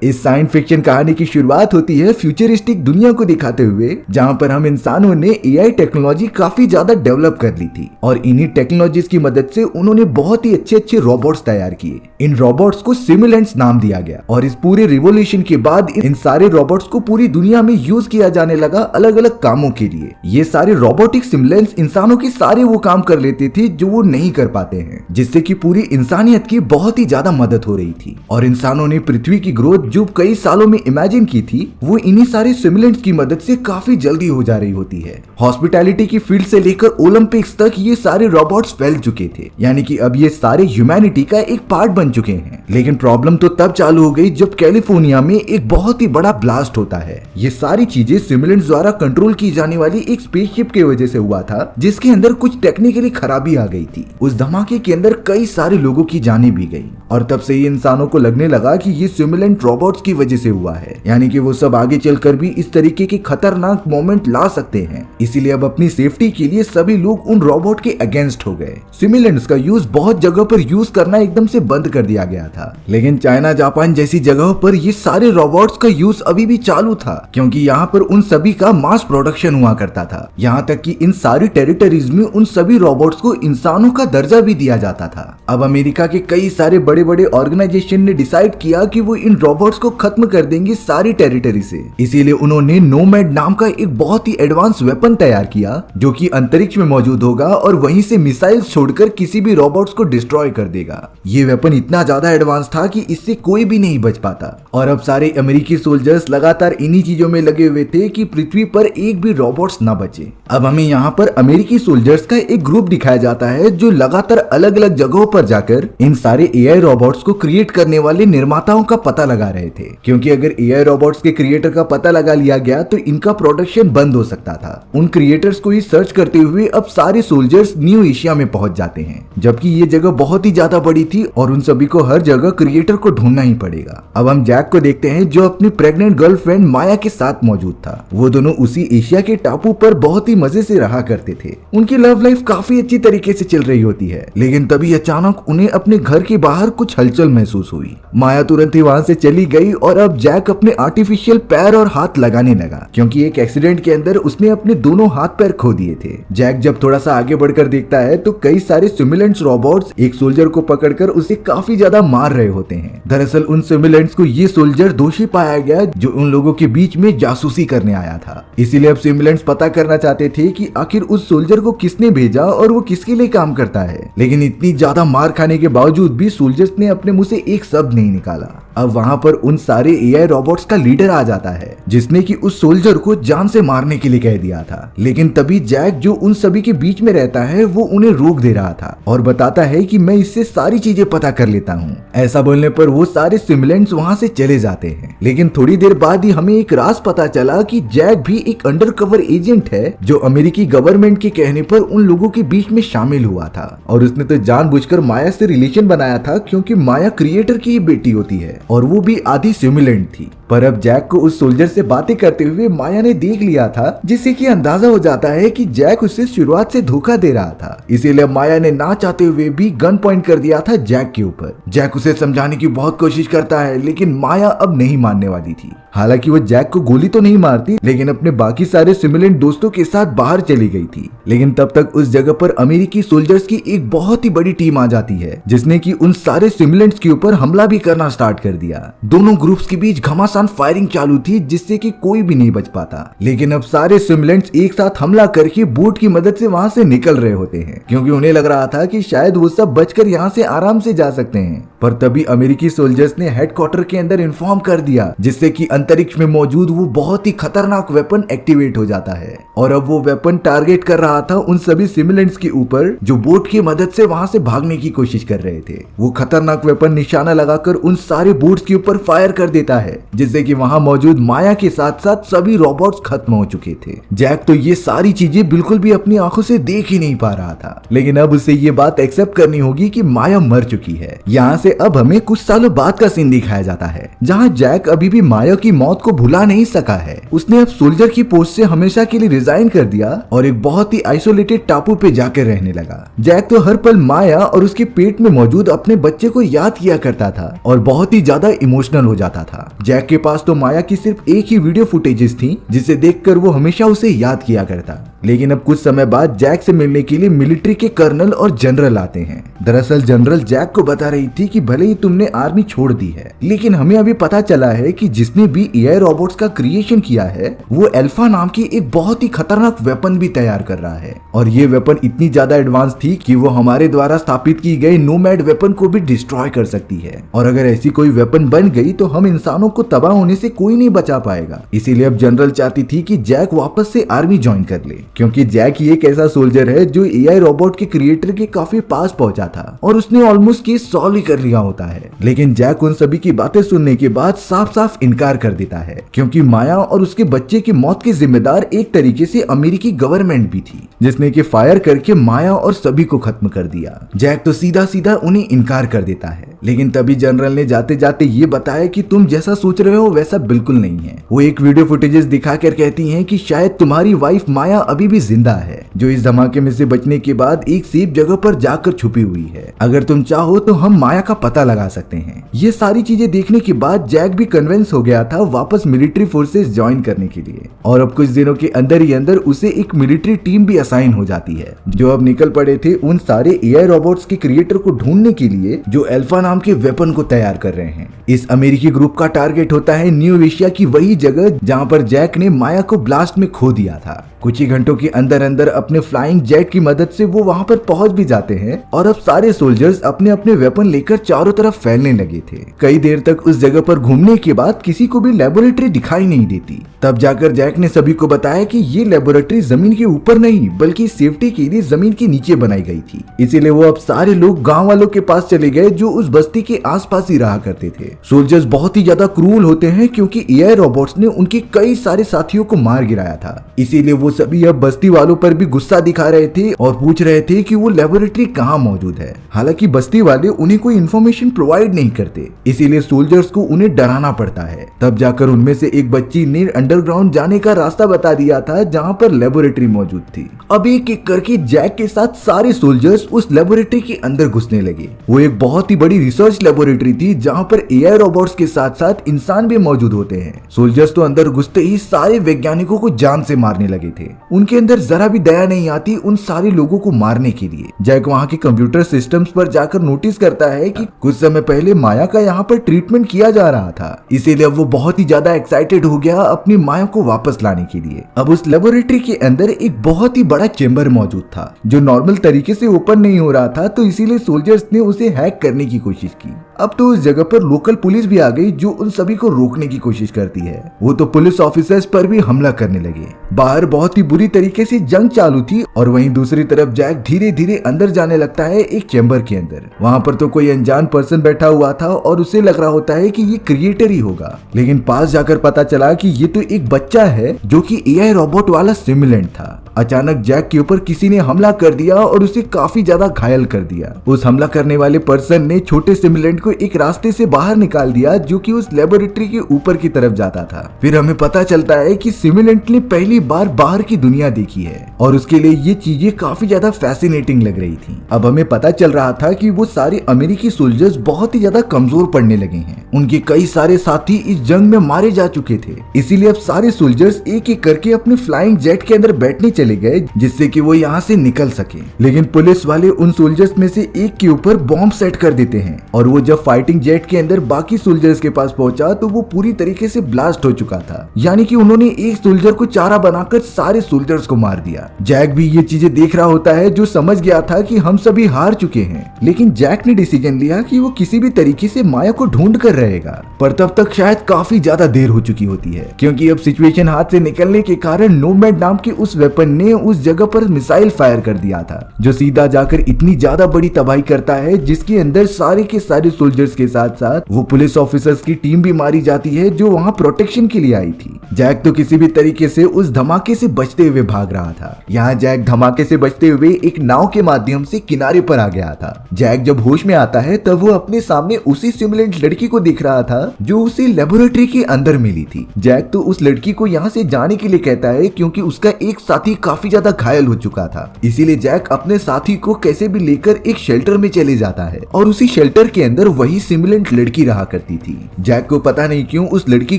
इस science fiction कहानी की शुरुआत होती है फ्यूचरिस्टिक दुनिया को दिखाते हुए, जहाँ पर हम इंसानों ने एआई टेक्नोलॉजी काफी ज्यादा डेवलप कर ली थी और इन्हीं टेक्नोलॉजीज की मदद से उन्होंने बहुत ही अच्छे अच्छे रोबोट्स तैयार किए। इन रोबोट्स को सिमुलेंट्स नाम दिया गया और इस पूरे रिवोल्यूशन के बाद इन सारे रोबोट्स को पूरी दुनिया में यूज किया जाने लगा अलग अलग कामों के लिए। ये सारे रोबोटिक सिमुलेंट्स इंसानों के सारे वो काम कर लेते थे जो वो नहीं कर पाते हैं, जिससे कि पूरी इंसानियत की बहुत ही ज्यादा मदद हो रही थी। और इंसानों ने पृथ्वी की ग्रोथ जो कई सालों में इमेजिन की थी वो इन्हीं सारे सिमुलेंट्स की मदद से काफी जल्दी हो जा रही होती है। हॉस्पिटैलिटी की फील्ड से लेकर ओलंपिक्स तक ये सारे रोबोट्स फैल चुके थे, यानी कि अब ये सारे ह्यूमैनिटी का एक पार्ट बन चुके हैं। लेकिन प्रॉब्लम तो तब चालू हो गई जब कैलिफोर्निया में एक बहुत ही बड़ा ब्लास्ट होता है। ये सारी चीजें सिमुलेंट्स द्वारा कंट्रोल की जाने वाली एक स्पेसशिप की वजह से हुआ था, जिसके अंदर कुछ टेक्निकली खराबी आ गई थी। उस धमाके के अंदर कई सारे लोगों की जानें भी गई और तब से ही इंसानों को लगने लगा कि ये सिमुलेंट रोबोट्स की वजह से हुआ है, यानी कि वो सब आगे चलकर भी इस तरीके के खतरनाक मोमेंट ला सकते हैं। इसीलिए अब अपनी सेफ्टी के लिए सभी लोग उन रोबोट के अगेंस्ट हो गए। सिमुलेंट्स का यूज बहुत जगह पर यूज करना एकदम से बंद कर दिया गया था, लेकिन चाइना जापान जैसी जगहों पर ये सारे रोबोट्स का यूज अभी भी चालू था, क्योंकि यहाँ पर उन सभी का मास प्रोडक्शन हुआ करता था। यहाँ तक कि इन सारी टेरिटरीज में उन सभी रोबोट्स को इंसानों का दर्जा भी दिया जाता था। अब अमेरिका के कई सारे बड़े बड़े ऑर्गेनाइजेशन ने डिसाइड किया कि वो इन रोबोट्स को खत्म कर देंगे सारी टेरिटरी से। इसीलिए उन्होंने नोमैड नाम का एक बहुत ही एडवांस वेपन तैयार किया जो कि अंतरिक्ष में मौजूद होगा और वहीं से मिसाइल्स छोड़कर किसी भी रोबोट्स को डिस्ट्रॉय कर देगा। ये वेपन इतना ज्यादा एडवांस था कि इससे कोई भी नहीं बच पाता और अब सारे अमेरिकी सोल्जर्स लगातार इन्हीं चीजों में लगे हुए थे कि पृथ्वी पर एक भी रोबोट्स ना बचे। अब हमें यहाँ पर अमेरिकी सोल्जर्स का एक ग्रुप दिखाया जाता है जो लगातार अलग अलग जगहों पर जाकर इन सारे एआई रोबोट्स को क्रिएट करने वाले निर्माताओं का पता लगा रहे थे, क्योंकि अगर एआई रोबोट्स के क्रिएटर का पता लगा लिया गया तो इनका प्रोडक्शन बंद हो सकता था। उन क्रिएटर्स को ही सर्च करते हुए अब सारे सोल्जर्स न्यू एशिया में पहुंच जाते हैं, जबकि ये जगह बहुत ही ज्यादा बड़ी थी और उन सभी को हर जगह क्रिएटर को ढूंढना ही पड़ेगा। अब हम जैक को देखते हैं जो अपनी प्रेग्नेंट गर्लफ्रेंड माया के साथ मौजूद था। वो दोनों उसी एशिया के टापू पर बहुत ही मजे से रहा करते थे। उनकी लव लाइफ काफी अच्छी तरीके से चल रही होती है, लेकिन तभी अचानक उन्हें अपने घर के बाहर कुछ हलचल महसूस हुई। माया तुरंत ही वहां से चली गई और अब जैक अपने आर्टिफिशियल पैर और हाथ लगाने लगा, क्योंकि एक एक्सीडेंट के अंदर उसने अपने दोनों हाथ पैर खो दिए थे। जैक जब थोड़ा सा आगे बढ़कर देखता है तो कई सारे सिमुलेंट्स रोबोट्स एक सोल्जर को पकड़कर उसे काफी ज्यादा मार रहे होते हैं। दरअसल उन सिमुलेंट्स को ये सोल्जर दोषी पाया गया जो उन लोगों के बीच में जासूसी करने आया था। इसीलिए अब सिमुलेंट्स पता करना चाहते थे कि आखिर उस सोल्जर को किसने भेजा और वो किसके लिए काम करता है। लेकिन इतनी ज्यादा मार खाने के बावजूद भी सोल्जर्स ने अपने मुंह से एक शब्द नहीं निकाला। अब वहां पर उन सारे एआई रोबोट्स का लीडर आ जाता है, जिसने कि उस सोल्जर को जान से मारने के लिए कह दिया था। लेकिन तभी जैक जो उन सभी के बीच में रहता है वो उन्हें रोक दे रहा था और बताता है कि मैं इससे सारी चीजें पता कर लेता हूँ। ऐसा बोलने पर वो सारे सिमुलेंट्स वहां से चले जाते हैं। लेकिन थोड़ी देर बाद ही हमें एक राज पता चला कि जैक भी एक अंडरकवर एजेंट है जो अमेरिकी गवर्नमेंट के कहने पर उन लोगों के बीच में शामिल हुआ था और उसने तो जानबूझकर माया से रिलेशन बनाया था, क्योंकि माया क्रिएटर की ही बेटी होती है और वो भी आधी सिमुलेंट थी। पर अब जैक को उस सोल्जर से बातें करते हुए माया ने देख लिया था, जिससे कि अंदाजा हो जाता है कि जैक उसे शुरुआत से धोखा दे रहा था। इसीलिए माया ने ना चाहते हुए भी गन पॉइंट कर दिया था जैक के ऊपर। जैक उसे समझाने की बहुत कोशिश करता है, लेकिन माया अब नहीं मानने वाली थी। हालांकि वो जैक को गोली तो नहीं मारती, लेकिन अपने बाकी सारे सिमुलेंट दोस्तों के साथ बाहर चली गई थी। लेकिन तब तक उस जगह पर अमेरिकी सोल्जर्स की एक बहुत ही बड़ी टीम आ जाती है, जिसने कि उन सारे सिमुलेंट्स के ऊपर हमला भी करना स्टार्ट कर दिया। दोनों ग्रुप्स के बीच घमासान फायरिंग चालू थी, जिससे कि कोई भी नहीं बच पाता। लेकिन अब सारे सिमुलेंट्स एक साथ हमला करके बोट की मदद से वहां से निकल रहे होते हैं, क्योंकि उन्हें लग रहा था कि शायद वो सब बचकर यहाँ से आराम से जा सकते हैं। पर तभी अमेरिकी सोल्जर्स ने हेडक्वार्टर के अंदर इन्फॉर्म कर दिया, जिससे कि अंतरिक्ष में मौजूद वो बहुत ही खतरनाक वेपन एक्टिवेट हो जाता है और अब वो वेपन टारगेट कर रहा था उन सभी सिमुलेंट्स के ऊपर जो बोट की मदद से वहां से भागने की कोशिश कर रहे थे। वो खतरनाक वेपन निशाना लगाकर उन सारे बोट्स के ऊपर फायर कर देता है, जिससे कि वहां मौजूद माया के साथ साथ सभी रोबोट्स खत्म हो चुके थे। जैक तो ये सारी चीजें बिल्कुल भी अपनी आंखों से देख ही नहीं पा रहा था, लेकिन अब उसे ये बात एक्सेप्ट करनी होगी कि माया मर चुकी है। यहाँ से अब हमें कुछ सालों बाद का सीन दिखाया जाता है, जहाँ जैक अभी भी माया की मौत को भुला नहीं सका है। उसने अब सोल्जर की पोस्ट से हमेशा के लिए रिजाइन कर दिया और एक बहुत ही आइसोलेटेड टापू पे जाकर रहने लगा। जैक तो हर पल माया और उसके पेट में मौजूद अपने बच्चे को याद किया करता था और बहुत ही ज्यादा इमोशनल हो जाता था। जैक के पास तो माया की सिर्फ एक ही वीडियो फुटेजेस थी जिसे देखकर वो हमेशा उसे याद किया करता। लेकिन अब कुछ समय बाद जैक से मिलने के लिए मिलिट्री के कर्नल और जनरल आते हैं। दरअसल जनरल जैक को बता रही थी कि भले ही तुमने आर्मी छोड़ दी है, लेकिन हमें अभी पता चला है कि जिसने भी एआई रोबोट्स का क्रिएशन किया है वो अल्फा नाम की एक बहुत ही खतरनाक वेपन भी तैयार कर रहा है। और ये वेपन इतनी ज्यादा एडवांस थी कि वो हमारे द्वारा स्थापित की गई नोमैड वेपन को भी डिस्ट्रॉय कर सकती है। और अगर ऐसी कोई वेपन बन गई तो हम इंसानों को तबाह होने से कोई नहीं बचा पाएगा। इसीलिए अब जनरल चाहती थी कि जैक वापस से आर्मी ज्वाइन कर ले, क्योंकि जैक ही एक ऐसा सोल्जर है जो एआई रोबोट के क्रिएटर के काफी पास पहुंचा था और उसने ऑलमोस्ट केस सॉल्व ही कर लिया होता है। लेकिन जैक उन सभी की बातें सुनने के बाद साफ साफ इनकार कर देता है, क्योंकि माया और उसके बच्चे की मौत के जिम्मेदार एक तरीके से अमेरिकी गवर्नमेंट भी थी, जिसने कि फायर करके माया और सभी को खत्म कर दिया। जैक तो सीधा सीधा उन्हें इनकार कर देता है, लेकिन तभी जनरल ने जाते जाते ये बताया कि तुम जैसा सोच रहे हो वैसा बिल्कुल नहीं है। वो एक वीडियो फुटेजेस दिखाकर कहती हैं कि शायद तुम्हारी वाइफ माया अभी भी जिंदा है, जो इस धमाके में से बचने के बाद एक सेफ जगह पर जाकर छुपी हुई है। अगर तुम चाहो तो हम माया का पता लगा सकते हैं। ये सारी चीजें देखने के बाद जैक भी कन्विंस हो गया था वापस मिलिट्री फोर्सेस ज्वाइन करने के लिए। और अब कुछ दिनों के अंदर ही अंदर उसे एक मिलिट्री टीम भी असाइन हो जाती है, जो अब निकल पड़े थे उन सारे एआई रोबोट्स के क्रिएटर को ढूंढने के लिए जो अल्फा नाम के वेपन को तैयार कर रहे हैं। इस अमेरिकी ग्रुप का टारगेट होता है न्यू एशिया की वही जगह जहां पर जैक ने माया को ब्लास्ट में खो दिया था। कुछ ही घंटों के अंदर अंदर अपने फ्लाइंग जेट की मदद से वो वहां पर पहुंच भी जाते हैं और अब सारे सोल्जर्स अपने अपने वेपन लेकर चारों तरफ फैलने लगे थे। कई देर तक उस जगह पर घूमने के बाद किसी को भी लेबोरेटरी दिखाई नहीं देती। तब जाकर जैक ने सभी को बताया कि ये लेबोरेटरी जमीन के ऊपर नहीं बल्कि सेफ्टी के लिए जमीन के नीचे बनाई गई थी। इसीलिए वो अब सारे लोग गाँव वालों के पास चले गए जो उस बस्ती के आसपास ही रहा करते थे। सोल्जर्स बहुत ही ज्यादा क्रूर होते हैं क्योंकि एआई रोबोट्स ने उनके कई सारे साथियों को मार गिराया था। इसीलिए वो सभी अब बस्ती वालों पर भी गुस्सा दिखा रहे थे और पूछ रहे थे कि वो लेबोरेटरी कहाँ मौजूद है। हालांकि बस्ती वाले उन्हें कोई इन्फॉर्मेशन प्रोवाइड नहीं करते, इसीलिए सोल्जर्स को उन्हें डराना पड़ता है। तब जाकर उनमें से एक बच्ची ने अंडरग्राउंड जाने का रास्ता बता दिया था जहाँ पर लेबोरेटरी मौजूद थी। अब एक एक करके जैक के साथ सारे सोल्जर्स उस लेबोरेटरी के अंदर घुसने लगे। वो एक बहुत ही बड़ी रिसर्च लेबोरेटरी थी जहाँ पर एआई रोबोट्स के साथ साथ इंसान भी मौजूद होते हैं। सोल्जर्स तो अंदर घुसते ही सारे वैज्ञानिकों को जान से मारने लगे थे। उनके अंदर जरा भी दया नहीं आती उन सारे लोगों को मारने के लिए। जैक वहाँ के कंप्यूटर सिस्टम्स पर जाकर नोटिस करता है कि कुछ समय पहले माया का यहाँ पर ट्रीटमेंट किया जा रहा था, इसीलिए अब वो बहुत ही ज्यादा एक्साइटेड हो गया अपनी माया को वापस लाने के लिए। अब उस लेबोरेटरी के अंदर एक बहुत ही बड़ा चेंबर मौजूद था जो नॉर्मल तरीके से ओपन नहीं हो रहा था, तो इसीलिए सोल्जर्स ने उसे हैक करने की कोशिश की। अब तो उस जगह पर लोकल पुलिस भी आ गई जो उन सभी को रोकने की कोशिश करती है। वो तो पुलिस ऑफिसर्स पर भी हमला करने लगे। बाहर बहुत ही बुरी तरीके से जंग चालू थी और वहीं दूसरी तरफ जैक धीरे धीरे अंदर जाने लगता है एक चेंबर के अंदर। वहाँ पर तो कोई अनजान पर्सन बैठा हुआ था और उसे लग रहा होता है कि ये क्रिएटर ही होगा, लेकिन पास जाकर पता चला कि ये तो एक बच्चा है जो कि एआई रोबोट वाला सिमुलेंट था। अचानक जैक के ऊपर किसी ने हमला कर दिया और उसे काफी ज्यादा घायल कर दिया। उस हमला करने वाले पर्सन ने छोटे सिमुलेंट को एक रास्ते से बाहर निकाल दिया जो कि उस लेबोरेटरी के ऊपर की तरफ जाता था। फिर हमें पता चलता है कि सिमुलेंट ने पहली बार बाहर की दुनिया देखी है और उसके लिए ये चीजें काफी ज्यादा फैसिनेटिंग लग रही थी। अब हमें पता चल रहा था कि वो सारे अमेरिकी सोल्जर्स बहुत ही ज्यादा कमजोर पड़ने लगे हैं। उनके कई सारे साथी इस जंग में मारे जा चुके थे, इसीलिए अब सारे सोल्जर्स एक एक करके अपने फ्लाइंग जेट के अंदर बैठने चले गए जिससे कि वो यहाँ से निकल सके। लेकिन पुलिस वाले उन सोल्जर्स में से एक के ऊपर बॉम्ब सेट कर देते हैं और वो जब फाइटिंग जेट के अंदर बाकी सोल्जर्स के पास पहुंचा तो वो पूरी तरीके से ब्लास्ट हो चुका था, यानी कि उन्होंने एक सोल्जर को चारा बनाकर सारे सोल्जर्स को मार दिया। जैक भी ये चीजें देख रहा होता है जो समझ गया था कि हम सभी हार चुके हैं, लेकिन जैक ने डिसीजन लिया कि वो किसी भी तरीके से माया को ढूंढ कर रहेगा। पर तब तक शायद काफी ज्यादा देर हो चुकी होती है, क्योंकि अब सिचुएशन हाथ से निकलने के कारण नोमैड नाम के उस वेपन ने उस जगह पर मिसाइल फायर कर दिया था, जो सीधा जाकर इतनी ज्यादा बड़ी तबाही करता है जिसके अंदर सारे के सारे सोल्जर्स के साथ साथ वो पुलिस ऑफिसर्स की टीम भी मारी जाती है जो वहाँ प्रोटेक्शन के लिए आई थी। जैक तो किसी भी तरीके से उस धमाके से बचते हुए भाग रहा था। यहाँ जैक धमाके से बचते हुए एक नाव के माध्यम से किनारे पर आ गया था। जैक जब होश में आता है तब वो अपने सामने उसी सिमुलेंट लड़की को देख रहा था जो उसे लेबोरेटरी के अंदर मिली थी। जैक तो उस लड़की को यहाँ से जाने के लिए कहता है क्योंकि उसका एक साथी काफी ज्यादा घायल हो चुका था। इसीलिए जैक अपने साथी को कैसे भी लेकर एक शेल्टर में चले जाता है और उसी शेल्टर के अंदर वही सिमुलेंट लड़की रहा करती थी। जैक को पता नहीं क्यों उस लड़की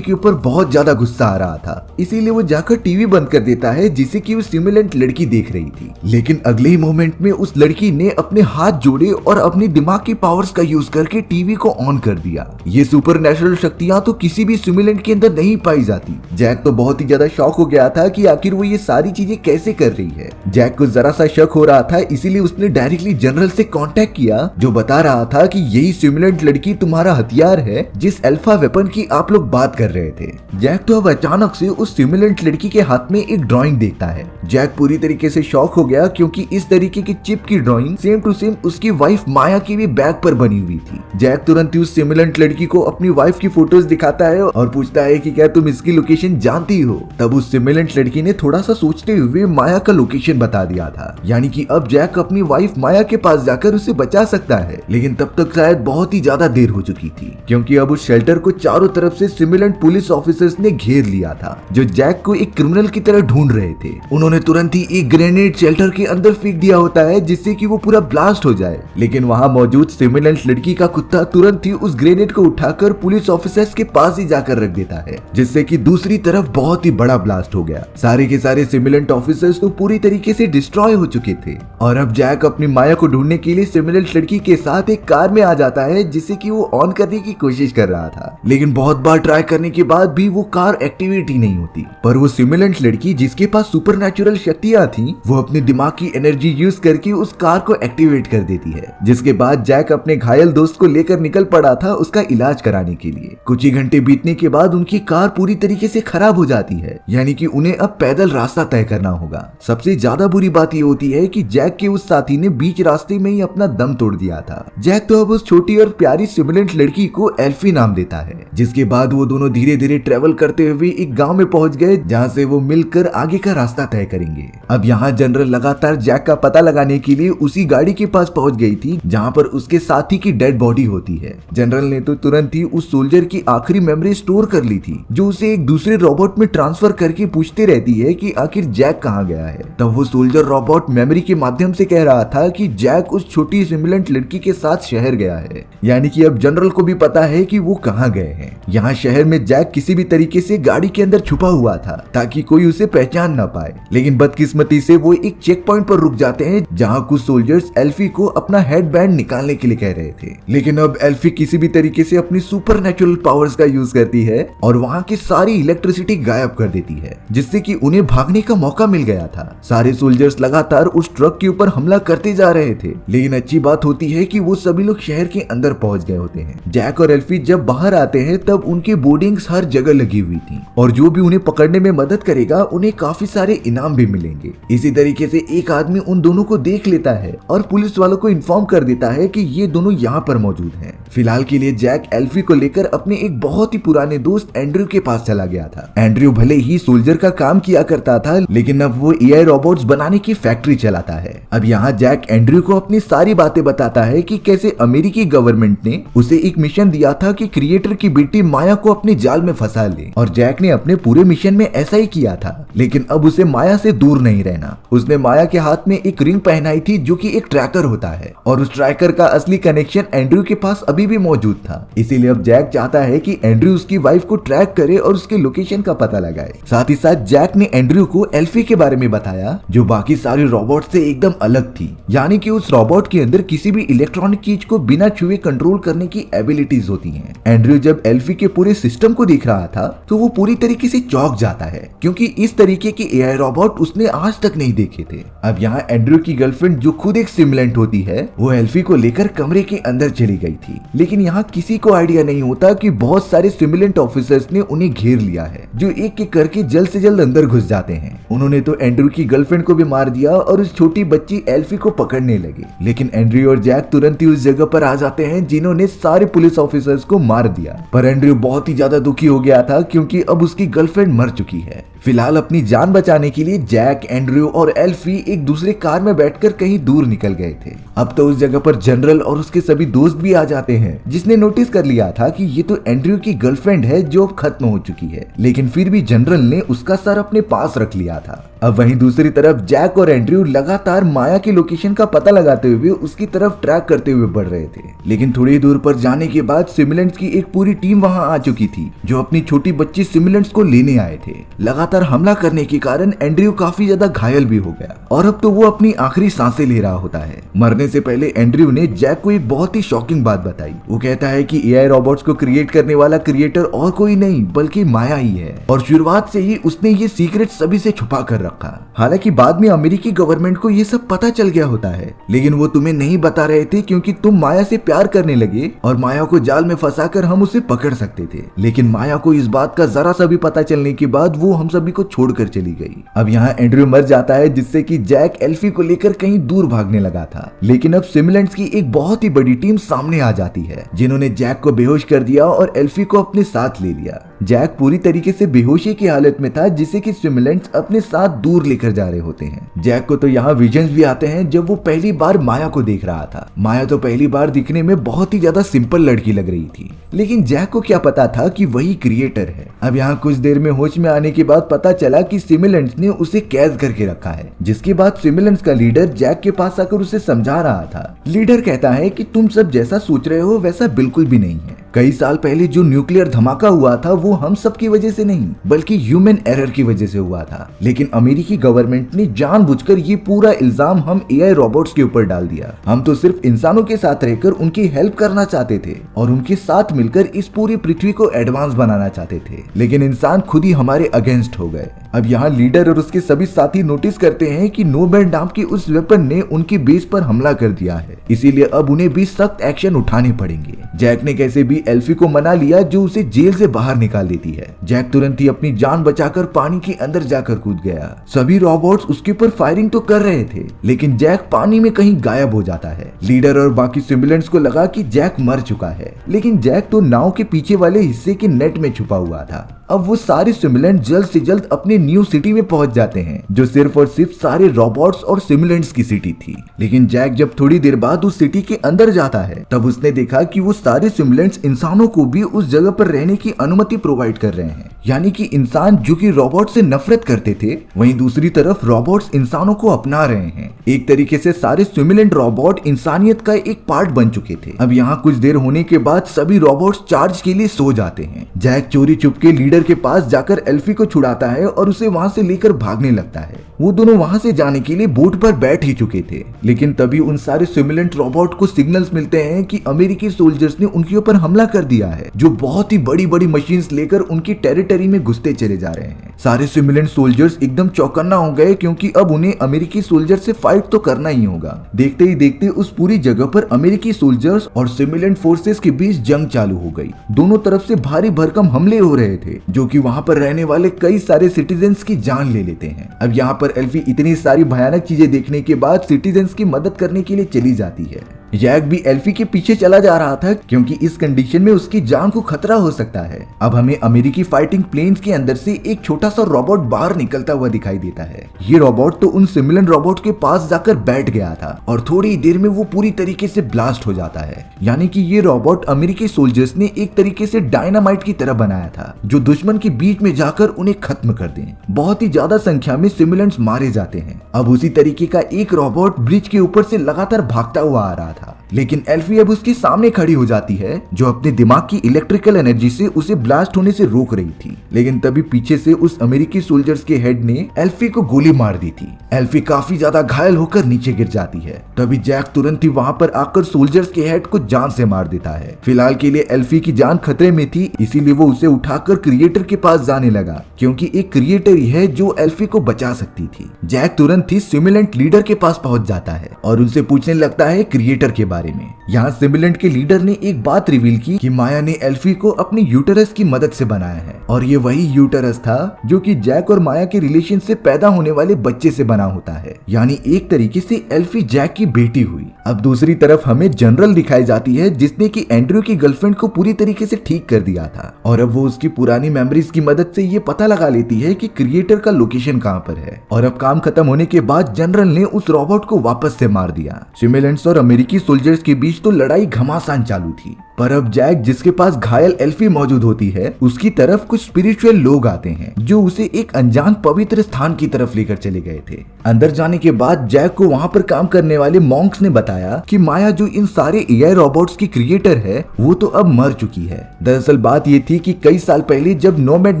के ऊपर बहुत ज्यादा गुस्सा आ रहा था, इसीलिए वो जाकर टीवी बंद कर देता है जिसे कि वो सिमुलेंट लड़की देख रही थी। लेकिन अगले ही मोमेंट में उस लड़की ने अपने हाथ जोड़े और अपनी दिमाग की पावर्स का यूज करके टीवी को ऑन कर दिया। ये सुपरनैचुरल शक्तियां तो किसी भी सिमुलेंट के अंदर नहीं पाई जाती। जैक तो बहुत ही ज्यादा शॉक हो गया था कि आखिर वो ये सारी चीजें कैसे कर रही है। जैक को जरा सा शक हो रहा था, इसीलिए उसने डायरेक्टली जनरल से कांटेक्ट किया जो बता रहा था कि यही सिमुलेंट लड़की तुम्हारा हथियार है जिस अल्फा वेपन की आप लोग बात कर रहे थे। जैक तो अब अचानक से उस सिमुलेंट लड़की के हाथ में एक ड्राइंग देखता है। जैक पूरी तरीके से शॉक हो गया क्योंकि इस तरीके की चिप की ड्राइंग सेम टू सेम उसकी वाइफ माया की भी बैग पर बनी हुई थी। जैक तुरंत ही उस सिमुलेंट लड़की को अपनी वाइफ की फोटोज दिखाता है और पूछता है कि क्या तुम इसकी लोकेशन जानती हो। तब उस सिमुलेंट लड़की ने थोड़ा सा सोचते हुए माया का लोकेशन बता दिया था, यानी कि अब जैक अपनी वाइफ माया के पास जाकर उसे बचा सकता है। लेकिन तब तक शायद बहुत ही ज्यादा देर हो चुकी थी क्योंकि अब उस शेल्टर को चारों तरफ से सिमुलेंट पुलिस ऑफिसर्स ने घेर लिया था जो जैक को एक क्रिमिनल की तरह ढूंढ रहे थे। उन्होंने तुरंत ही एक ग्रेनेड शेल्टर के अंदर फेंक दिया होता है जिससे कि वो पूरा ब्लास्ट हो जाए। लेकिन वहां मौजूद सिमुलेंट लड़की का कुत्ता तुरंत ही उस ग्रेनेड को उठाकर पुलिस ऑफिसर्स के पास ही जाकर रख देता है, जिससे कि दूसरी तरफ बहुत ही बड़ा ब्लास्ट हो गया। सारे के सारे सिमुलेंट ऑफिसर्स तो पूरी तरीके से डिस्ट्रॉय हो चुके थे और अब जैक अपनी माया को ढूंढने के लिए सिमुलेंट लड़की के साथ एक कार में आ जाता है जिसे कि वो ऑन करने की कोशिश कर रहा था। लेकिन बहुत बार ट्राई करने के बाद भी वो कार एक्टिवेट ही नहीं होती। पर वो सिमुलेंट लड़की जिसके पास सुपरनैचुरल शक्तियां थी वो अपने दिमाग की एनर्जी यूज करके उस कार को एक्टिवेट कर देती है, जिसके बाद जैक अपने घायल दोस्त को लेकर निकल पड़ा था उसका इलाज कराने के लिए। कुछ ही घंटे बीतने के बाद उनकी कार पूरी तरीके से खराब हो जाती है, यानी कि उन्हें अब पैदल रास्ता तय करना होगा। सबसे ज्यादा बुरी बात ये होती है कि जैक के उस साथी ने बीच रास्ते में ही अपना दम तोड़ दिया था। जैक तो अब उस छोटी और प्यारी सिमुलेंट लड़की को एल्फी नाम देता है, जिसके बाद वो दोनों धीरे धीरे ट्रेवल करते हुए एक गांव में पहुंच गए जहां से वो मिलकर आगे का रास्ता तय करेंगे। अब यहाँ जनरल लगातार जैक का पता लगाने के लिए उसी गाड़ी के पास पहुंच गई थी जहां पर उसके साथी की डेड बॉडी होती है। जनरल ने तो तुरंत ही उस सोल्जर की आखिरी मेमोरी स्टोर कर ली थी जो उसे एक दूसरे रोबोट में ट्रांसफर करके पूछते रहती है कि आखिर जैक कहाँ गया है। तब वो सोल्जर रोबोट मेमोरी के माध्यम से कह रहा था कि जैक उस छोटी सिमुलेंट लड़की के साथ शहर गया है, यानी कि अब जनरल को भी पता है कि वो कहाँ गए हैं। यहाँ शहर में जैक किसी भी तरीके से गाड़ी के अंदर छुपा हुआ था ताकि कोई उसे पहचान ना पाए। लेकिन बदकिस्मती से वो एक चेक पॉइंट पर रुक जाते हैं जहाँ कुछ सोल्जर्स एल्फी को अपना हेड बैंड निकालने के लिए कह रहे थे। लेकिन अब एल्फी किसी भी तरीके से अपनी सुपरनैचुरल पावर्स का यूज करती है और वहाँ की सारी इलेक्ट्रिसिटी गायब कर देती है, जिससे कि उन्हें भागने का मौका मिल गया था। सारे सोल्जर्स लगातार उस ट्रक के ऊपर हमला करते जा रहे थे, लेकिन अच्छी बात होती है कि वो सभी लोग शहर के अंदर पहुंच गए होते हैं। जैक और एल्फी जब बाहर आते हैं तब उनके बोर्डिंग्स हर जगह लगी हुई थी और जो भी उन्हें पकड़ने में मदद करेगा उन्हें काफी सारे इनाम भी मिलेंगे। इसी तरीके से एक आदमी उन दोनों को देख लेता है और पुलिस वालों को इन्फॉर्म कर देता है कि ये दोनों यहाँ पर मौजूद हैं। फिलहाल के लिए जैक एल्फी को लेकर अपने एक बहुत ही पुराने दोस्त एंड्रयू के पास चला गया था। एंड्रयू भले ही सोल्जर का काम किया करता था, लेकिन अब वो एआई रोबोट्स बनाने की फैक्ट्री चलाता है। अब यहाँ जैक एंड्रयू को अपनी सारी बातें बताता है कि कैसे अमेरिकी गवर्नमेंट ने उसे एक मिशन दिया था कि क्रिएटर की बेटी माया को अपने जाल में फंसा ले, और जैक ने अपने पूरे मिशन में ऐसा ही किया था। लेकिन अब उसे माया से दूर नहीं रहना। उसने माया के हाथ में एक रिंग पहनाई थी जो कि एक ट्रैकर होता है, और उस ट्रैकर का असली कनेक्शन एंड्रयू के पास अभी भी मौजूद था। इसीलिए अब जैक चाहता है कि एंड्रयू उसकी वाइफ को ट्रैक करे और उसके लोकेशन का पता लगाए। साथ ही साथ जैक ने एंड्रयू को एल्फी के बारे में बताया जो बाकी सारे रोबोट से एकदम अलग थी, यानी कि उस रोबोट के अंदर किसी भी इलेक्ट्रॉनिक चीज को बिना छुए कंट्रोल करने की एबिलिटीज होती हैं। एंड्रयू जब एल्फी के पूरे सिस्टम को देख रहा था तो वो पूरी तरीके से चौंक जाता है, क्योंकि इस तरीके के एआई रोबोट उसने आज तक नहीं देखे थे। अब यहाँ एंड्रयू की गर्लफ्रेंड जो खुद एक सिमुलेंट होती है वो एल्फी को लेकर कमरे के अंदर चली गई थी। लेकिन यहाँ किसी को आइडिया नहीं होता कि बहुत सारे सिमुलेंट ऑफिसर्स ने उन्हें घेर लिया है जो एक एक करके जल्द से जल्द अंदर घुस जाते हैं। उन्होंने तो एंड्रयू की गर्लफ्रेंड को भी मार दिया और उस छोटी बच्ची एल्फी को पकड़ने लगे। लेकिन एंड्रयू और जैक तुरंत ही उस जगह पर आ जाते हैं जिन्होंने सारे पुलिस ऑफिसर्स को मार दिया। पर एंड्रयू बहुत ही ज्यादा दुखी हो गया था क्योंकि अब उसकी गर्लफ्रेंड मर चुकी है। फिलहाल अपनी जान बचाने के लिए जैक, एंड्रयू और एल्फी एक दूसरे कार में बैठकर कहीं दूर निकल गए थे। अब तो उस जगह पर जनरल और उसके सभी दोस्त भी आ जाते हैं, जिसने नोटिस कर लिया था कि ये तो एंड्रयू की गर्लफ्रेंड है जो खत्म हो चुकी है, लेकिन फिर भी जनरल ने उसका सर अपने पास रख लिया था। अब वहीं दूसरी तरफ जैक और एंड्रयू लगातार माया की लोकेशन का पता लगाते हुए उसकी तरफ ट्रैक करते हुए बढ़ रहे थे। लेकिन थोड़ी दूर पर जाने के बाद सिमुलेंट्स की एक पूरी टीम वहां आ चुकी थी, जो अपनी छोटी बच्ची सिमुलेंट्स को लेने आए थे। लगातार हमला करने के कारण एंड्रयू काफी ज्यादा घायल भी हो गया और अब तो वो अपनी आखिरी सांसें ले रहा होता है। मरने से पहले एंड्रयू ने जैक को एक बहुत ही शॉकिंग बात बताई। वो कहता है कि एआई रोबोट्स को क्रिएट करने वाला क्रिएटर और कोई नहीं बल्कि माया ही है, और शुरुआत से ही उसने ये सीक्रेट सभी से छुपा कर रखा। हालांकि बाद में अमेरिकी गवर्नमेंट को ये सब पता चल गया होता है, लेकिन वो तुम्हें नहीं बता रहे थे क्योंकि तुम माया से प्यार करने लगे और माया को जाल में फंसाकर हम उसे पकड़ सकते थे। लेकिन माया को इस बात का जरा सा भी पता चलने के बाद वो हम सभी को छोड़कर चली गई। अब यहाँ एंड्रयू मर जाता है, जिससे कि जैक एल्फी को लेकर कहीं दूर भागने लगा था। लेकिन अब सिमुलेंट्स की एक बहुत ही बड़ी टीम सामने आ जाती है, जिन्होंने जैक को बेहोश कर दिया और एल्फी को अपने साथ ले लिया। जैक पूरी तरीके से बेहोशी की हालत में था, जिसे कि सिमुलेंट्स अपने साथ दूर लेकर जा रहे होते हैं। जैक को तो यहाँ विजन्स भी आते हैं जब वो पहली बार माया को देख रहा था। माया तो पहली बार दिखने में बहुत ही ज्यादा सिंपल लड़की लग रही थी, लेकिन जैक को क्या पता था कि वही क्रिएटर है। अब यहाँ कुछ देर में होश में आने के बाद पता चला कि सिमुलेंट्स ने उसे कैद करके रखा है, जिसके बाद सिमुलेंट्स का लीडर जैक के पास आकर उसे समझा रहा था। लीडर कहता है कि तुम सब जैसा सोच रहे हो वैसा बिल्कुल भी नहीं है। कई साल पहले जो न्यूक्लियर धमाका हुआ था वो हम सब की वजह से नहीं बल्कि ह्यूमन एरर की वजह से हुआ था। लेकिन अमेरिकी गवर्नमेंट ने जानबूझकर ये पूरा इल्जाम हम एआई रोबोट्स के ऊपर डाल दिया। हम तो सिर्फ इंसानों के साथ रहकर उनकी हेल्प करना चाहते थे और उनके साथ मिलकर इस पूरी पृथ्वी को एडवांस बनाना चाहते थे, लेकिन इंसान खुद ही हमारे अगेंस्ट हो गए। अब यहाँ लीडर और उसके सभी साथी नोटिस करते हैं कि नोबेल नाम की उस वेपन ने उनकी बेस पर हमला कर दिया है, इसीलिए अब उन्हें भी सख्त एक्शन उठाने पड़ेंगे। जैक ने कैसे भी एल्फी को मना लिया, जो उसे जेल से बाहर निकाल देती है। जैक तुरंत ही अपनी जान बचाकर पानी के अंदर जाकर कूद गया। सभी रोबोट्स उसके ऊपर फायरिंग तो कर रहे थे, लेकिन जैक पानी में कहीं गायब हो जाता है। लीडर और बाकी सिमुलेंट्स को लगा कि जैक मर चुका है, लेकिन जैक तो नाव के पीछे वाले हिस्से के नेट में छुपा हुआ था। अब वो सारे सिमुलेंट जल्द से जल्द अपने न्यू सिटी में पहुंच जाते हैं, जो सिर्फ और सिर्फ सारे रोबोट्स और सिमुलेंट्स की सिटी थी। लेकिन जैक जब थोड़ी देर बाद उस सिटी के अंदर जाता है, तब उसने देखा कि वो सारे सिमुलेंट्स इंसानों को भी उस जगह पर रहने की अनुमति प्रोवाइड कर रहे हैं। यानी कि इंसान जो कि रोबोट से नफरत करते थे, वहीं दूसरी तरफ रोबोट्स इंसानों को अपना रहे हैं। एक तरीके से सारे सिमुलेंट रोबोट इंसानियत का एक पार्ट बन चुके थे। अब यहाँ कुछ देर होने के बाद सभी रोबोट्स चार्ज के लिए सो जाते हैं। जैक चोरी चुपके लीडर के पास जाकर एल्फी को छुड़ाता है और उसे वहां से लेकर भागने लगता है। वो दोनों वहां से जाने के लिए बोट पर बैठ ही चुके थे, लेकिन तभी उन सारे सिमुलेंट रोबोट को सिग्नल्स मिलते हैं कि अमेरिकी सोल्जर्स ने उनके ऊपर हमला कर दिया है, जो बहुत ही बड़ी बड़ी मशीन्स लेकर उनकी टेरिटरी में घुसते चले जा रहे हैं। सारे सिमुलेंट सोल्जर्स एकदम चौकन्ना हो गए, क्योंकि अब उन्हें अमेरिकी सोल्जर से फाइट तो करना ही होगा। देखते ही देखते उस पूरी जगह पर अमेरिकी सोल्जर्स और सिमुलेंट फोर्सेस के बीच जंग चालू हो गई। दोनों तरफ से भारी भरकम हमले हो रहे थे, जो कि वहां पर रहने वाले कई सारे सिटीजन्स की जान ले लेते हैं। अब यहाँ पर एल्फी इतनी सारी भयानक चीजें देखने के बाद सिटीजन्स की मदद करने के लिए चली जाती है। जैक भी एल्फी के पीछे चला जा रहा था, क्योंकि इस कंडीशन में उसकी जान को खतरा हो सकता है। अब हमें अमेरिकी फाइटिंग प्लेन्स के अंदर से एक छोटा सा रोबोट बाहर निकलता हुआ दिखाई देता है। ये रोबोट तो उन सिमुलेंट रोबोट के पास जाकर बैठ गया था और थोड़ी देर में वो पूरी तरीके से ब्लास्ट हो जाता है। यानी कि ये रोबोट अमेरिकी सोल्जर्स ने एक तरीके से डायनामाइट की तरह बनाया था, जो दुश्मन के बीच में जाकर उन्हें खत्म कर दे। बहुत ही ज्यादा संख्या में सिमुलेंट्स मारे जाते हैं। अब उसी तरीके का एक रोबोट ब्रिज के ऊपर से लगातार भागता हुआ आ रहा था, लेकिन एल्फी अब उसके सामने खड़ी हो जाती है, जो अपने दिमाग की इलेक्ट्रिकल एनर्जी से उसे ब्लास्ट होने से रोक रही थी। लेकिन तभी पीछे से उस अमेरिकी सोल्जर्स के हेड ने एल्फी को गोली मार दी थी। एल्फी काफी ज्यादा घायल होकर नीचे गिर जाती है। तभी जैक तुरंत ही वहां पर आकर सोल्जर्स के हेड को जान से मार देता है। फिलहाल के लिए एल्फी की जान खतरे में थी, इसीलिए वो उसे उठाकर क्रिएटर के पास जाने लगा, क्योंकि एक क्रिएटर ही है जो एल्फी को बचा सकती थी। जैक तुरंत ही सिमुलेंट लीडर के पास पहुंच जाता है और उनसे पूछने लगता है क्रिएटर क्रिएटर के बारे में। यहाँ सिमुलेंट के लीडर ने एक बात रिवील की कि माया ने एल्फी को अपनी यूटेरस की मदद से बनाया है और ये वही यूटेरस था जो कि जैक और माया के रिलेशन से पैदा होने वाले बच्चे से बना होता है। यानी एक तरीके से एल्फी जैक की बेटी हुई। अब दूसरी तरफ हमें जनरल दिखाई जाती है जिसने कि एंड्रयू की गर्लफ्रेंड को पूरी तरीके से ठीक कर दिया था और अब वो उसकी पुरानी मेमोरीज की मदद से ये पता लगा लेती है कि क्रिएटर का लोकेशन कहाँ पर है। और अब काम खत्म होने के बाद जनरल ने उस रोबोट को वापस से मार दिया। सिमुलेंट्स और अमेरिकी सोल्जर्स के बीच तो लड़ाई घमासान चालू थी, पर अब जैक जिसके पास घायल एल्फी मौजूद होती है उसकी तरफ कुछ स्पिरिचुअल लोग आते हैं जो उसे एक अनजान पवित्र स्थान की तरफ लेकर चले गए थे। अंदर जाने के बाद जैक को वहाँ पर काम करने वाले मॉन्क्स ने बताया कि माया जो इन सारे एआई रोबोट्स की क्रिएटर है वो तो अब मर चुकी है। दरअसल बात ये थी कि कई साल पहले जब नोमैड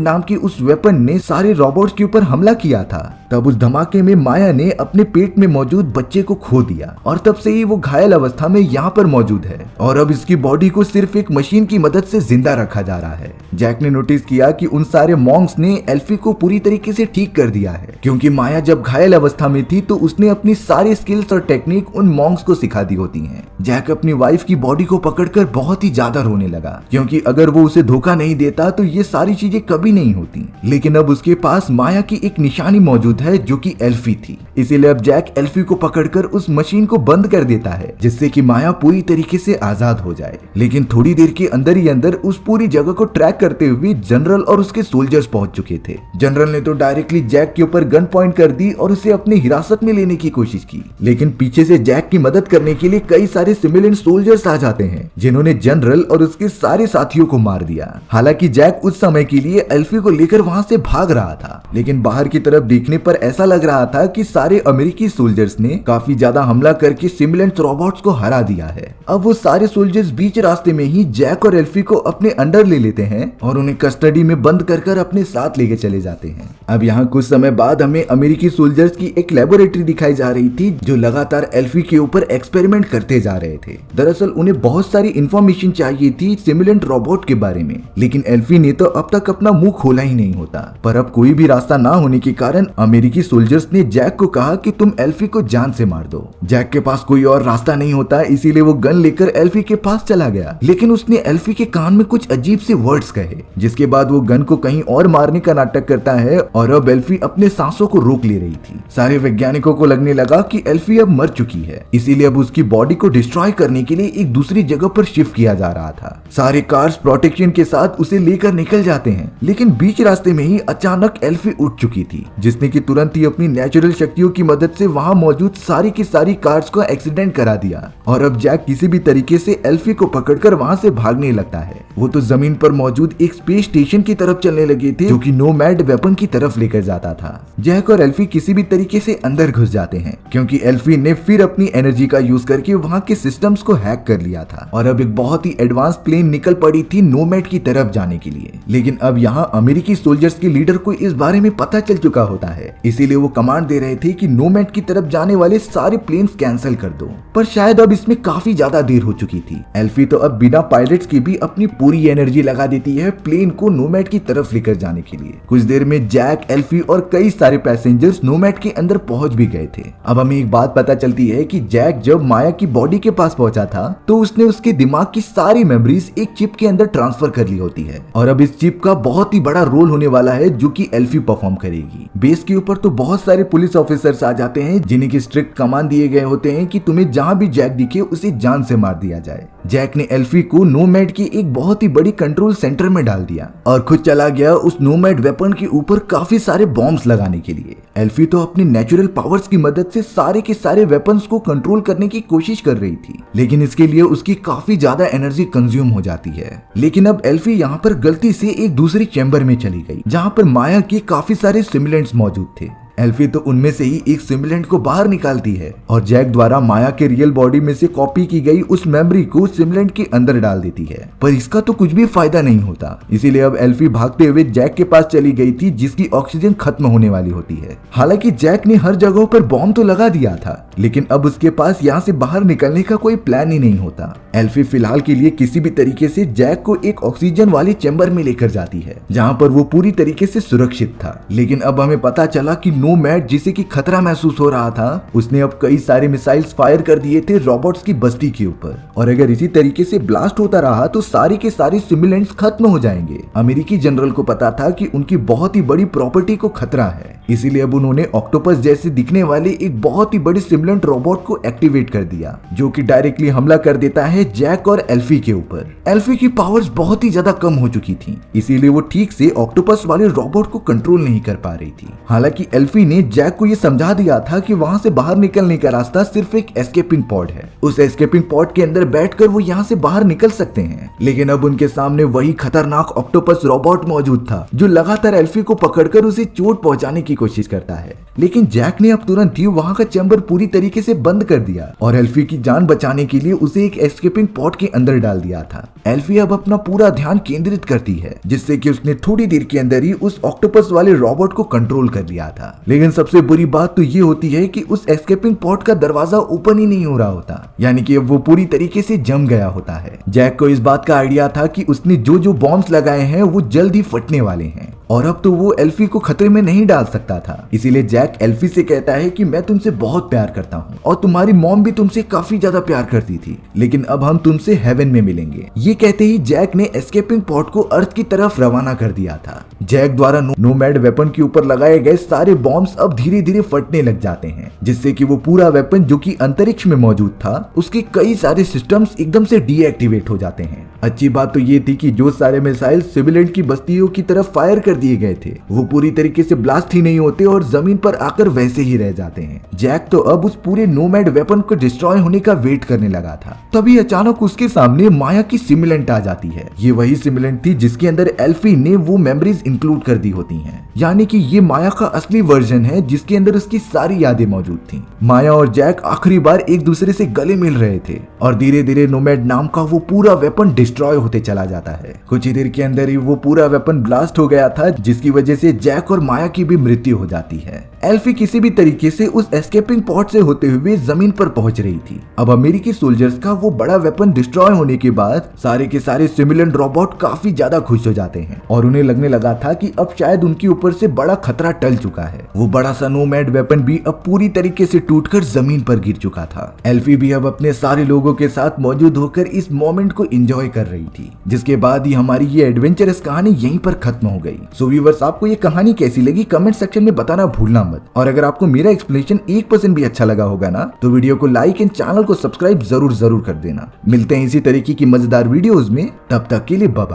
नाम की उस वेपन ने सारे रोबोट्स के ऊपर हमला किया था तब उस धमाके में माया ने अपने पेट में मौजूद बच्चे को खो दिया और तब से ही वो घायल अवस्था में यहाँ पर मौजूद है और अब इसकी बॉडी को सिर्फ एक मशीन की मदद से जिंदा रखा जा रहा है। जैक ने नोटिस किया कि उन सारे मॉन्क्स ने एल्फी को पूरी तरीके से ठीक कर दिया है क्योंकि माया जब घायल अवस्था में थी तो उसने अपनी सारी स्किल्स और टेक्निक उन मॉन्क्स को सिखा दी होती हैं। जैक अपनी वाइफ की बॉडी को पकड़कर बहुत ही ज्यादा रोने लगा क्योंकि अगर वो उसे धोखा नहीं देता तो ये सारी चीजें कभी नहीं होती। लेकिन अब उसके पास माया की एक निशानी मौजूद है जो कि एल्फी थी, इसीलिए अब जैक एल्फी को पकड़कर उस मशीन को बंद कर देता है जिससे कि माया पूरी तरीके से आजाद हो जाए। लेकिन थोड़ी देर के अंदर ही अंदर उस पूरी जगह को ट्रैक करते हुए जनरल और उसके सोल्जर्स पहुंच चुके थे। जनरल ने तो डायरेक्टली जैक के ऊपर गन पॉइंट कर दी और उसे अपनी हिरासत में लेने की कोशिश की, लेकिन पीछे से जैक की मदद करने के लिए कई सारे सिमुलेंट सोल्जर्स आ जाते हैं जिन्होंने जनरल और उसके सारे साथियों को मार दिया। हालांकि जैक उस समय के लिए एल्फी को लेकर वहां से भाग रहा था, लेकिन बाहर की तरफ देखने पर ऐसा लग रहा था कि सारे अमेरिकी सोल्जर्स ने काफी ज्यादा हमला करके सिमुलेंट रोबोट्स को हरा दिया है। अब वो सारे सोल्जर्स बीच रास्ते में ही जैक और एल्फी को अपने अंडर ले लेते हैं और उन्हें कस्टडी में बंद कर अपने साथ लेके चले जाते हैं। अब यहाँ कुछ समय बाद हमें अमेरिकी सोल्जर्स की एक लेबोरेटरी दिखाई जा रही थी जो लगातार एल्फी के ऊपर एक्सपेरिमेंट करते जा रहे थे। दरअसल उन्हें बहुत सारी इंफॉर्मेशन चाहिए थी सिमुलेंट रोबोट के बारे में, लेकिन एल्फी ने तो अब तक अपना मुंह खोला ही नहीं होता। पर अब कोई भी रास्ता ना होने के कारण अमेरिकी सोल्जर्स ने जैक को कहा कि तुम एल्फी को जान से मार दो। जैक के पास कोई और रास्ता नहीं होता, इसीलिए वो गन लेकर एल्फी के पास चला गया, लेकिन उसने एल्फी के कान में कुछ अजीब से वर्ड्स कहे, जिसके बाद वो गन को कहीं और मारने का नाटक करता है और अब एल्फी अपने सांसों को रोक ले रही थी। सारे वैज्ञानिकों को लगने लगा कि एल्फी अब मर चुकी है, इसीलिए अब उसकी बॉडी को डिस्ट्रॉय करने के लिए एक दूसरी जगह पर शिफ्ट किया जा रहा था। सारे कार्स प्रोटेक्शन के साथ उसे लेकर निकल जाते हैं, लेकिन बीच रास्ते में ही अचानक एल्फी उठ चुकी थी, जिसने कि तुरंत ही अपनी नेचुरल शक्तियों की मदद से वहां मौजूद सारी की सारी कार्स को एक्सीडेंट करा दिया और अब जैक किसी भी तरीके से एल्फी को पकड़कर वहां से भागने लगता है। वो तो जमीन पर मौजूद एक स्पेस स्टेशन की तरफ चलने लगे थे जो कि नोमैड वेपन की तरफ लेकर जाता था। जैक और एल्फी किसी भी तरीके से अंदर घुस जाते हैं क्योंकि एल्फी ने फिर अपनी एनर्जी का यूज करके वहां के सिस्टम्स को हैक कर लिया था और अब एक बहुत ही एडवांस प्लेन निकल पड़ी थी नोमैड की तरफ जाने के लिए। लेकिन अब यहाँ अमेरिकी सोल्जर्स के लीडर को इस बारे में पता चल चुका होता है, इसीलिए वो कमांड दे रहे थे कि नोमैड की तरफ जाने वाले सारे प्लेन्स कैंसिल कर दो। पर शायद अब इसमें काफी ज्यादा देर हो चुकी थी। एल्फी तो अब बिना पायलट्स के भी अपनी पूरी एनर्जी लगा देती है प्लेन को नोमैड की तरफ लेकर जाने के लिए। कुछ देर में जैक, एल्फी और कई सारे पैसेंजर्स नोमैड के अंदर पहुंच भी गए थे। अब हमें एक बात पता चलती है कि जैक जब माया की बॉडी के पास पहुंचा था तो उसने उसके दिमाग की सारी मेमोरीज एक चिप के अंदर ट्रांसफर कर ली होती है और अब इस चिप का बहुत ही बड़ा रोल होने वाला है जो कि एल्फी परफॉर्म करेगी। बेस के ऊपर तो बहुत सारे पुलिस ऑफिसर्स आ जाते हैं जिन्हें की स्ट्रिक्ट कमांड दिए गए होते हैं कि तुम्हें जहां भी जैक दिखे उसे जान से मार दिया जाए। जैक ने एल्फी को नोमैड की एक बहुत ही बड़ी कंट्रोल सेंटर में डाल दिया और खुद चला गया उस नोमैड वेपन के ऊपर काफी सारे बॉम्ब्स लगाने के लिए। एल्फी तो अपनी नेचुरल पावर्स की मदद से सारे के सारे वेपन्स को कंट्रोल करने की कोशिश कर रही थी, लेकिन इसके लिए उसकी काफी ज्यादा एनर्जी कंज्यूम हो जाती है। लेकिन अब एल्फी यहाँ पर गलती से एक दूसरी चैम्बर में चली गई जहाँ पर माया के काफी सारे सिमुलेंट्स मौजूद थे। एल्फी तो उनमें से ही एक सिमुलेंट को बाहर निकालती है और जैक द्वारा माया के रियल बॉडी में से कॉपी की गई उस मेमोरी को सिमुलेंट के अंदर डाल देती है, पर इसका तो कुछ भी फायदा नहीं होता। इसीलिए अब एल्फी भागते हुए जैक के पास चली गई थी जिसकी ऑक्सीजन खत्म होने वाली होती है। हालांकि जैक ने हर जगह पर बॉम्ब तो लगा दिया था, लेकिन अब उसके पास यहाँ से बाहर निकलने का कोई प्लान ही नहीं होता। एल्फी फिलहाल के लिए किसी भी तरीके से जैक को एक ऑक्सीजन वाली चैम्बर में लेकर जाती है जहाँ पर वो पूरी तरीके से सुरक्षित था। लेकिन अब हमें पता चला कि नोमैड जिसे कि खतरा महसूस हो रहा था, उसने अब कई सारे मिसाइल्स फायर कर दिए थे रोबोट्स की बस्ती के ऊपर, और अगर इसी तरीके से ब्लास्ट होता रहा तो सारे के सारे सिमुलेंट्स खत्म हो जाएंगे। अमेरिकी जनरल को पता था कि उनकी बहुत ही बड़ी प्रॉपर्टी को खतरा है, इसीलिए अब उन्होंने ऑक्टोपस जैसे दिखने वाले एक बहुत ही बड़ी सिमुलेंट रोबोट को एक्टिवेट कर दिया, जो कि डायरेक्टली हमला कर देता है जैक और एल्फी के ऊपर। एल्फी की पावर्स बहुत ही ज्यादा कम हो चुकी थी, इसीलिए वो ठीक से ऑक्टोपस वाले रोबोट को कंट्रोल नहीं कर पा रही थी। हालांकि एल्फी ने जैक को ये समझा दिया था कि वहां से बाहर निकलने का रास्ता सिर्फ एक एस्केपिंग पॉड है, उस एस्केपिंग पॉड के अंदर बैठकर वो यहाँ से बाहर निकल सकते हैं। लेकिन अब उनके सामने वही खतरनाक ऑक्टोपस रोबोट मौजूद था, जो लगातार एल्फी को पकड़कर उसे चोट पहुंचाने की कोशिश करता है। लेकिन जैक ने अब तुरंत ही वहां का चैम्बर पूरी तरीके से बंद कर दिया और एल्फी की जान बचाने के लिए उसे एक एस्केपिंग पॉड के अंदर डाल दिया था। एल्फी अब अपना पूरा ध्यान केंद्रित करती है, जिससे कि उसने थोड़ी देर के अंदर ही उस ऑक्टोपस वाले रोबोट को कंट्रोल कर लिया था। लेकिन सबसे बुरी बात तो ये होती है कि उस एस्केपिंग पॉड का दरवाजा ओपन ही नहीं हो रहा होता, यानी कि अब वो पूरी तरीके से जम गया होता है। जैक को इस बात का आइडिया था कि उसने जो जो बॉम्ब्स लगाए हैं वो जल्द ही फटने वाले हैं, और अब तो वो एल्फी को खतरे में नहीं डाल सकता था। इसीलिए जैक एल्फी से कहता है कि मैं तुमसे बहुत प्यार करता हूँ और तुम्हारी मॉम भी तुमसे काफी ज्यादा प्यार करती थी, लेकिन अब हम तुमसे हेवन में मिलेंगे। ये कहते ही जैक ने एस्केपिंग पॉड को अर्थ की तरफ रवाना कर दिया था। जैक द्वारा नोमैड वेपन के ऊपर लगाए गए सारे बॉम्ब्स अब धीरे धीरे फटने लग जाते हैं, जिससे कि वो पूरा वेपन जो कि अंतरिक्ष में मौजूद था, उसके कई सारे सिस्टम्स एकदम से डीएक्टिवेट हो जाते हैं। अच्छी बात तो ये थी कि जो सारे मिसाइल सिविलियन की बस्तियों की तरफ फायर कर दिए गए थे, वो पूरी तरीके से ब्लास्ट ही नहीं होते और जमीन पर आकर वैसे ही रह जाते हैं। जैक तो अब उस पूरे नोमैड वेपन को डिस्ट्रॉय होने का वेट करने लगा था। तभी अचानक उसके सामने माया की सिमुलेंट आ जाती है। ये वही सिमुलेंट थी जिसके अंदर एल्फी ने वो मेमोरीज इंक्लूड कर दी होती हैं, यानी कि ये माया का असली वर्जन है जिसके अंदर उसकी सारी यादें मौजूद थी। माया और जैक आखिरी बार एक दूसरे से गले मिल रहे थे और धीरे धीरे नोमैड नाम का वो पूरा वेपन डिस्ट्रॉय होते चला जाता है। कुछ ही देर के अंदर ही वो पूरा वेपन ब्लास्ट हो गया था, जिसकी वजह से जैक और माया की भी मृत्यु हो जाती है। एल्फी किसी भी तरीके से उस एस्केपिंग पॉड से होते हुए जमीन पर पहुंच रही थी। अब अमेरिकी सोल्जर्स का वो बड़ा वेपन डिस्ट्रॉय होने के बाद सारे के सारे सिमुलेंट रोबोट काफी ज्यादा खुश हो जाते हैं और उन्हें लगने लगा था कि अब शायद उनके ऊपर से बड़ा खतरा टल चुका है। वो बड़ा सा नोमैड वेपन भी अब पूरी तरीके से टूटकर जमीन पर गिर चुका था। एल्फी भी अब अपने सारे लोगों के साथ मौजूद होकर इस मोमेंट को एंजॉय कर रही थी, जिसके बाद ही हमारी ये एडवेंचरस कहानी यहीं पर खत्म हो गई। सो व्यूअर्स, आपको ये कहानी कैसी लगी कमेंट सेक्शन में बताना भूलना मत, और अगर आपको मेरा एक्सप्लेनेशन 1% भी अच्छा लगा होगा ना, तो वीडियो को लाइक एंड चैनल को सब्सक्राइब जरूर कर देना। मिलते हैं इसी तरीके की मजेदार वीडियोस में, तब तक के लिए बाय बाय।